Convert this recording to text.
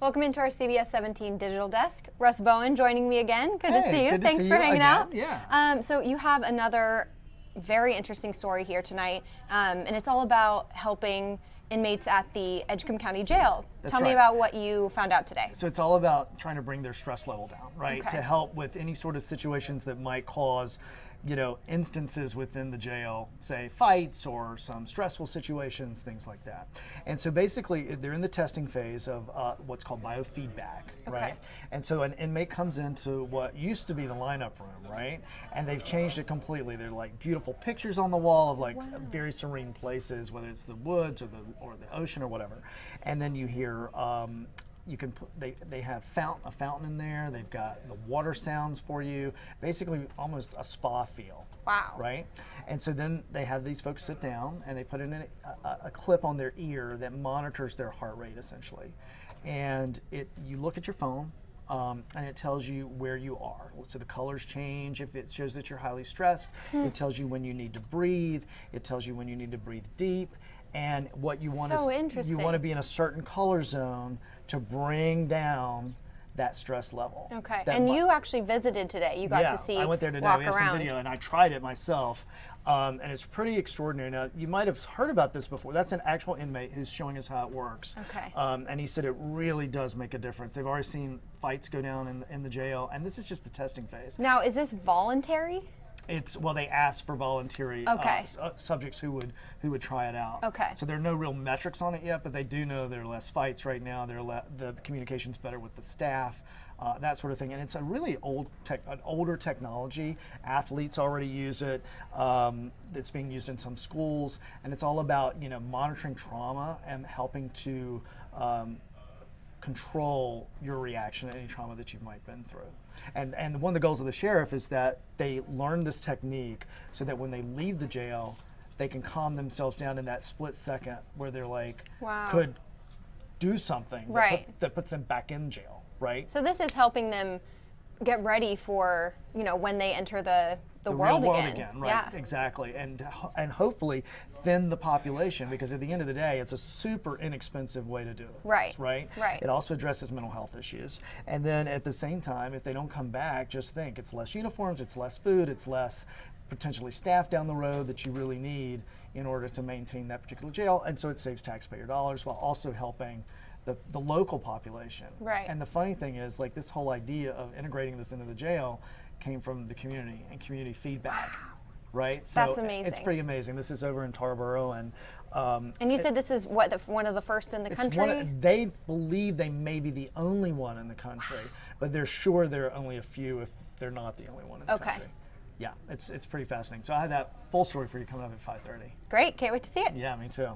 Welcome into our CBS 17 digital desk. Russ Bowen joining me again. Good to see you. Thanks for hanging out. Yeah. So you have another very interesting story here tonight, and it's all about helping inmates at the Edgecombe County Jail. Tell me about what you found out today. So it's all about trying to bring their stress level down, right? Okay. To help with any sort of situations that might cause, instances within the jail, say fights or some stressful situations, things like that. And so basically they're in the testing phase of what's called biofeedback, right? And so an inmate comes into what used to be the lineup room, right? And they've changed it completely. They're like beautiful pictures on the wall of like very serene places, whether it's the woods or the ocean or whatever. And then you hear you can put, they have a fountain in there. They've got the water sounds for you, basically almost a spa feel. Wow. Right? And so then they have these folks sit down and they put in a clip on their ear that monitors their heart rate essentially. And you look at your phone and it tells you where you are. So the colors change. If it shows that you're highly stressed, it tells you when you need to breathe. It tells you when you need to breathe deep. And what you want is you want to be in a certain color zone to bring down that stress level. Okay, and you actually visited today. You got to see. I went there today. We have some video, and I tried it myself, and it's pretty extraordinary. Now, you might have heard about this before. That's an actual inmate who's showing us how it works. Okay. And he said it really does make a difference. They've already seen fights go down in the jail, and this is just the testing phase. Now, is this voluntary? They ask for voluntary subjects who would try it out. Okay. So there are no real metrics on it yet, but they do know there are less fights right now. The communication's better with the staff, that sort of thing. And it's a really older technology. Athletes already use it. It's being used in some schools, and it's all about monitoring trauma and helping to control your reaction to any trauma that you might have been through. And one of the goals of the sheriff is that they learn this technique so that when they leave the jail, they can calm themselves down in that split second where they're like, could do something that puts them back in jail, right? So this is helping them get ready for, when they enter the world again. Right? Yeah. Exactly, and hopefully thin the population, because at the end of the day, it's a super inexpensive way to do it. Right. Right. It also addresses mental health issues, and then at the same time, if they don't come back, just think it's less uniforms, it's less food, it's less potentially staff down the road that you really need in order to maintain that particular jail, and so it saves taxpayer dollars while also helping the local population. Right. And the funny thing is, like, this whole idea of integrating this into the jail came from the community and community feedback. Right? So that's amazing. It's pretty amazing. This is over in Tarboro, and you said this is one of the first in the country? They believe they may be the only one in the country, but they're sure there are only a few if they're not the only one in the country. Yeah, it's pretty fascinating. So I had that full story for you coming up at 5:30. Great, can't wait to see it. Yeah, me too.